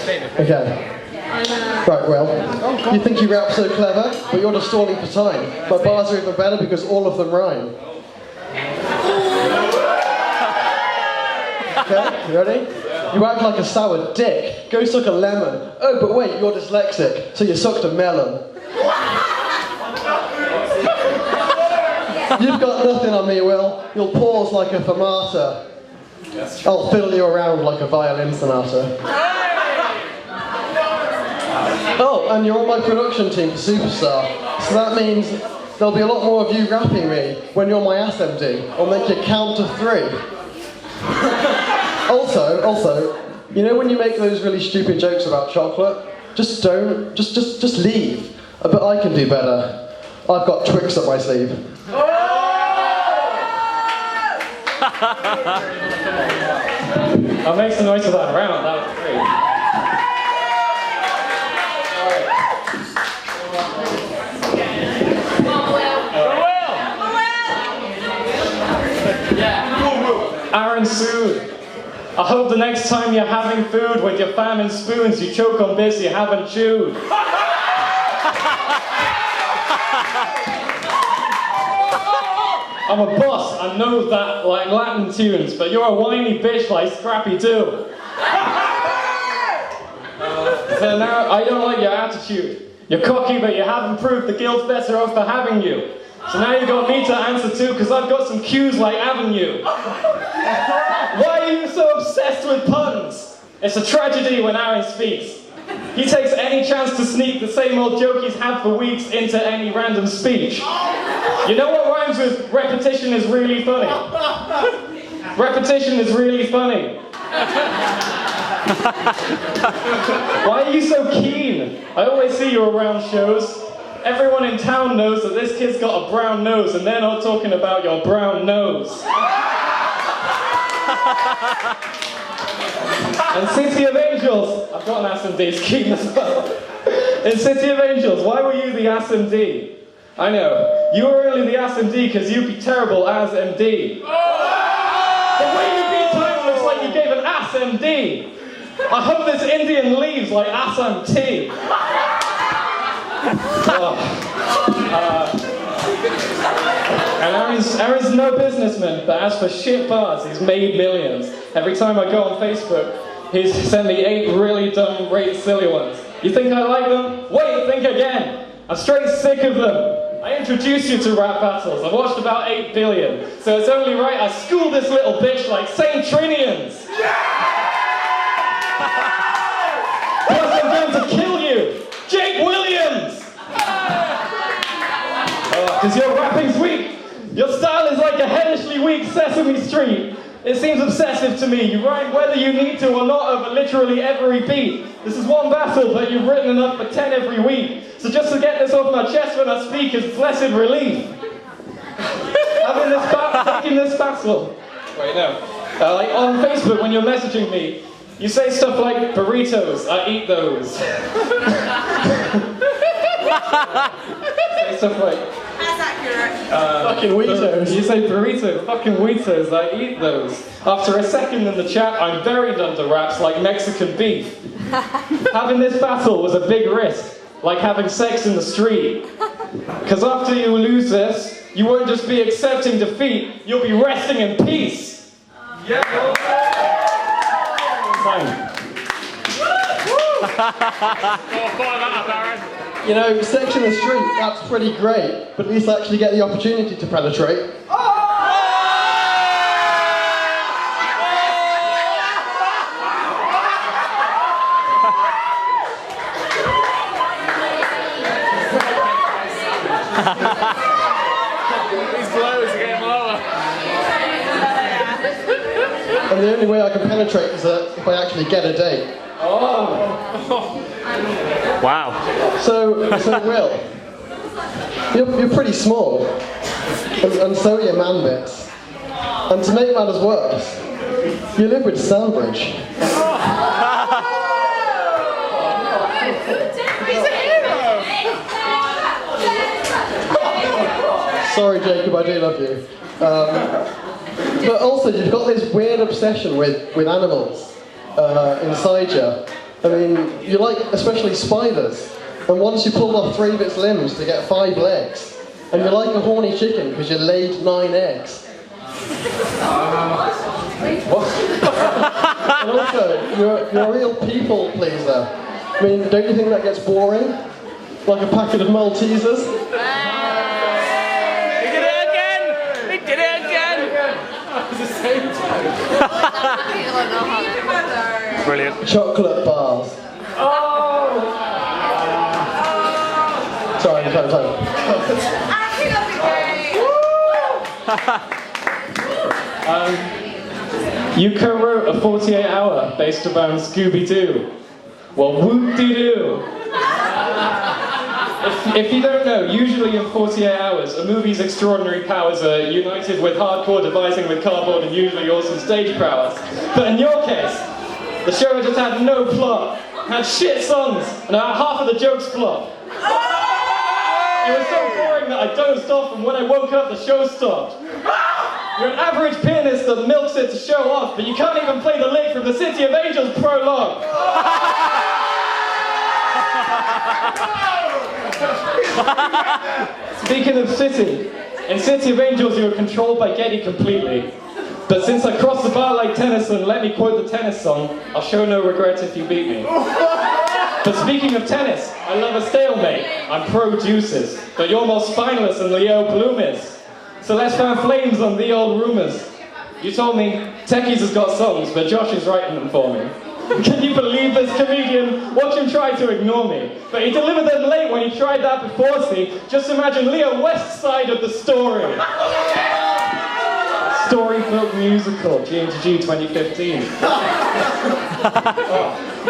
Okay. Right, well, you think you rap so clever, but you're just stalling for time. My bars are even better because all of them rhyme. Okay, you ready? You act like a sour dick. Go suck a lemon. Oh, but wait, you're dyslexic, so you sucked a melon. You've got nothing on me, Will. You'll pause like a fermata. I'll fiddle you around like a violin sonata. Oh, and you're on my production team for Superstar. So that means there'll be a lot more of you rapping me when you're my SMD. I'll make you count to 3. Also, you know when you make those really stupid jokes about chocolate? Just leave. But I can do better. I've got tricks up my sleeve. I'll make some noise for that round, that was great. Aron, Sood, I hope the next time you're having food with your fam and spoons, you choke on bits you haven't chewed. I'm a boss, I know that like Latin tunes, but you're a whiny bitch like Scrappy Doo. So now, I don't like your attitude. You're cocky, but you haven't proved the guild's better off for having you. So now you got me to answer to, because I've got some cues like Avenue. Why are you so obsessed with puns? It's a tragedy when Aron speaks. He takes any chance to sneak the same old joke he's had for weeks into any random speech. You know what rhymes with repetition is really funny? Repetition is really funny. Why are you so keen? I always see you around shows. Everyone in town knows that this kid's got a brown nose, and they're not talking about your brown nose. And City of Angels, I've got an SMD scheme as well. In City of Angels, why were you the SMD? I know, you were only the SMD because you'd be terrible as MD. The way you beat time looks like you gave an SMD. I hope this Indian leaves like Assam tea. And Aron's no businessman, but as for shit bars, he's made millions. Every time I go on Facebook, he's sent me 8 really dumb, really silly ones. You think I like them? Wait, think again. I'm straight sick of them. I introduced you to rap battles. I've watched about 8 billion. So it's only right I school this little bitch like St. Trinians. Plus I'm going to kill you, Jake Williams. Because your rapping's weak. Your style is like a hellishly weak Sesame Street. It seems obsessive to me. You rhyme whether you need to or not over literally every beat. This is one battle, but you've written enough for 10 every week. So just to get this off my chest when I speak is blessed relief. Taking this battle. Wait, no. Like on Facebook when you're messaging me, you say stuff like, burritos, I eat those. Say stuff like, that's accurate. Fucking Weetos. You say burrito, fucking Weetos, I eat those. After a second in the chat, I'm buried under wraps like Mexican beef. Having this battle was a big risk, like having sex in the street. Because after you lose this, you won't just be accepting defeat, you'll be resting in peace. Yeah. Fine. You know, sex in the street, that's pretty great, but at least I actually get the opportunity to penetrate. These blows are getting lower. And the only way I can penetrate is if I actually get a date. Oh. Wow. So Will, you're pretty small, and so are your man bits. And to make matters worse, you live with Sandbridge. Sorry, Jacob, I do love you. But also, you've got this weird obsession with animals inside you. I mean, you like especially spiders. And once you pulled off 3 of its limbs to get 5 legs. And you're like a horny chicken because you laid 9 eggs. And also, you're a real people pleaser. I mean, don't you think that gets boring? Like a packet of Maltesers? He did it again! He did it again! At the same time. Brilliant. Chocolate bars. Sorry, time. You co-wrote a 48-hour based around Scooby-Doo. Well, whoop-de-doo. If you don't know, usually in 48 hours, a movie's extraordinary powers are united with hardcore devising with cardboard and usually awesome stage prowess. But in your case, the show just had no plot, had shit songs, and about half of the jokes flopped. It was so boring that I dozed off, and when I woke up, the show stopped. You're an average pianist that milks it to show off, but you can't even play the lick from the City of Angels prologue. Speaking of City, in City of Angels you were controlled by Getty completely. But since I crossed the bar like Tennyson, let me quote the tennis song, I'll show no regret if you beat me. But speaking of tennis, I love a stalemate, I'm pro-juices, but you're more spineless than Leo Bloom is. So let's fan flames on the old rumours. You told me, Techies has got songs, but Josh is writing them for me. Can you believe this comedian? Watch him try to ignore me. But he delivered them late when he tried that before, see? Just imagine Leo West's side of the story. Story Folk Musical, GMTG 2015.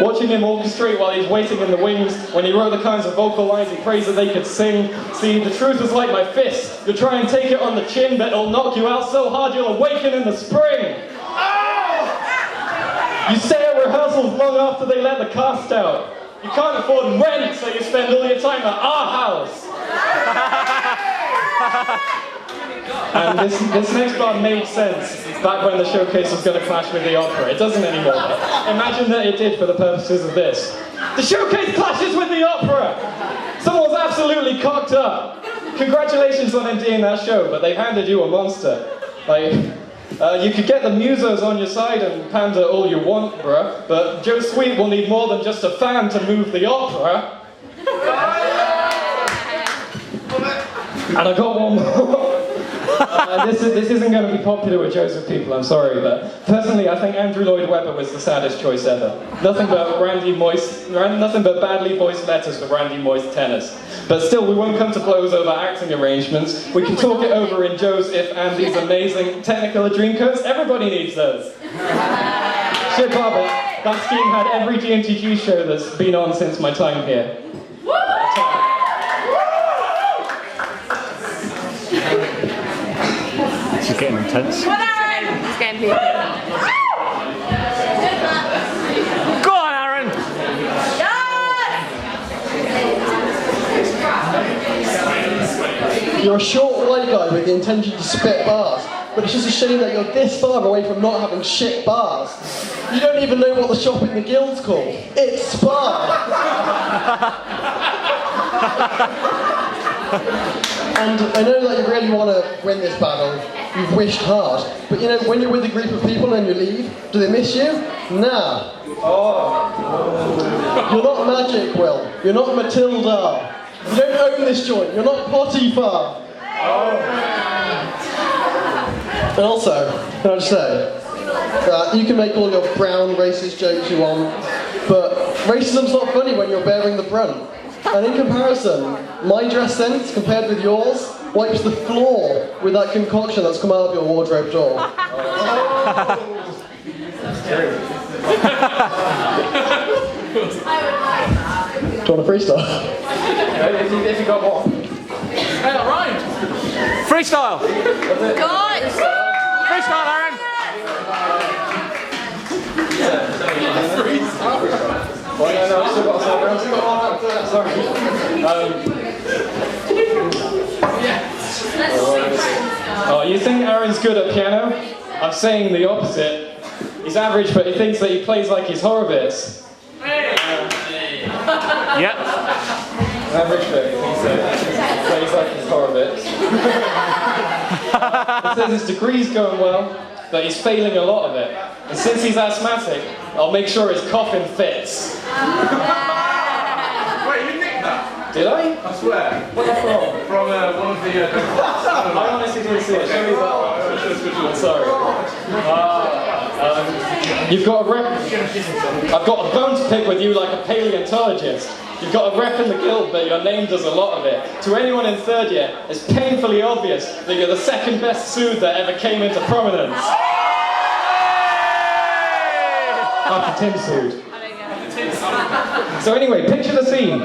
Watching him orchestrate while he's waiting in the wings, when he wrote the kinds of vocal lines he praised that they could sing. See, the truth is like my fist. You'll try and take it on the chin, but it'll knock you out so hard you'll awaken in the spring. You stay at rehearsals long after they let the cast out. You can't afford rent, so you spend all your time at our house. And this next bar made sense back when the showcase was going to clash with the opera. It doesn't anymore, though. Imagine that it did for the purposes of this. The showcase clashes with the opera! Someone's absolutely cocked up. Congratulations on emptying that show, but they've handed you a monster. You could get the musos on your side and pander all you want, bruh, but Joe Sweet will need more than just a fan to move the opera. And I got one more. This isn't going to be popular with Joseph people, I'm sorry, but personally I think Andrew Lloyd Webber was the saddest choice ever. Nothing but badly voiced letters for Randy Moist tenors. But still, we won't come to blows over acting arrangements. We can talk it over in Joe's If Andy's amazing Technicolour Dreamcoats. Everybody needs those. Shit, Barbara, that scheme had every GMTG show that's been on since my time here. This is getting intense. Come on, Aron! It's getting people. Go on, Aron! You're a short white guy with the intention to spit bars, but it's just a shame that you're this far away from not having shit bars. You don't even know what the shop in the guild's called. It's Spa! And I know that you really want to win this battle. You've wished hard. But you know, when you're with a group of people and you leave, do they miss you? Nah. You're not Magic, Will. You're not Matilda. You don't own this joint. You're not Potiphar. And also, can I just say, you can make all your brown racist jokes you want, but racism's not funny when you're bearing the brunt. And in comparison, my dress sense compared with yours wipes the floor with that concoction that's come out of your wardrobe door. Do you want a freestyle? If you got one. Hey, that rhymed! Freestyle! God! Freestyle, Aron! Oh, yeah, no, I've still got one. Sorry. Oh, you think Aron's good at piano? I'm saying the opposite. He's average, but he thinks that he plays like he's Horowitz. Yep. Average bit, he plays like his horror bits. It says his degree's going well, but he's failing a lot of it. And since he's asthmatic, I'll make sure his coffin fits. Wait, you nicked that? Did I? I swear. What the from? From one of the... I honestly didn't see it. Show me that. I'm sorry. You've got a rep. I've got a bone to pick with you like a paleontologist. You've got a rep in the guild, but your name does a lot of it. To anyone in third year, it's painfully obvious that you're the second best Sood that ever came into prominence. After Tim Sood. So anyway, picture the scene.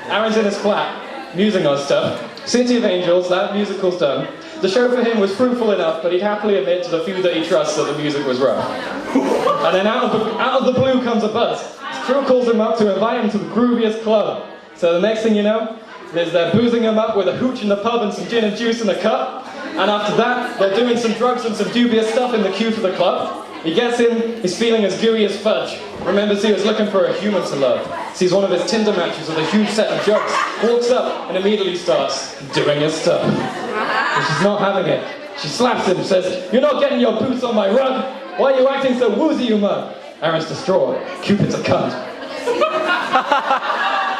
Aron's in his flat, musing on stuff. City of Angels, that musical's done. The show for him was fruitful enough, but he'd happily admit to the few that he trusts that the music was rough. And then out of the blue comes a buzz. His crew calls him up to invite him to the grooviest club. So the next thing you know, they're boozing him up with a hooch in the pub and some gin and juice in a cup. And after that, they're doing some drugs and some dubious stuff in the queue for the club. He gets in, he's feeling as gooey as fudge. Remembers he was looking for a human to love. Sees one of his Tinder matches with a huge set of jugs. Walks up and immediately starts doing his stuff. But she's not having it. She slaps him, says, "You're not getting your boots on my rug. Why are you acting so woozy, you mug?" Aron's distraught. Cupid's a cunt.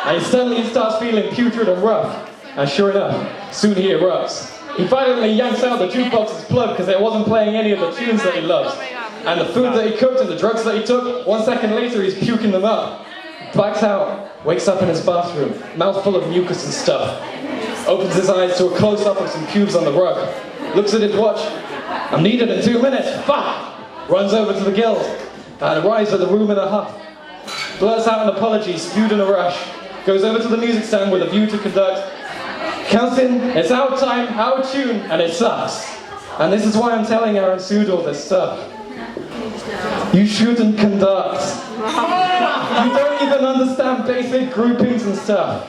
And suddenly he starts feeling putrid and rough. And sure enough, soon he erupts. He violently yanks out the jukebox's plug because it wasn't playing any of the tunes that he loves. And the food that he cooked and the drugs that he took, 1 second later he's puking them up. Blacks out, wakes up in his bathroom, mouth full of mucus and stuff. Opens his eyes to a close-up of some pubes on the rug. Looks at his watch. "I'm needed in 2 minutes, fuck!" Runs over to the guild and arrives at the room in a huff. Blurts out an apology, spewed in a rush. Goes over to the music stand with a view to conduct. Counts in, it's out time, out of tune, and it sucks. And this is why I'm telling Aron Sood all this stuff. You shouldn't conduct. You don't even understand basic groupings and stuff.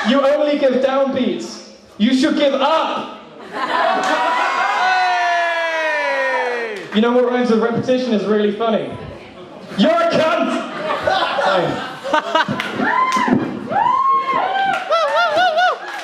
You only give downbeats. You should give up. You know what rhymes with repetition is really funny? You're a cunt! Fine.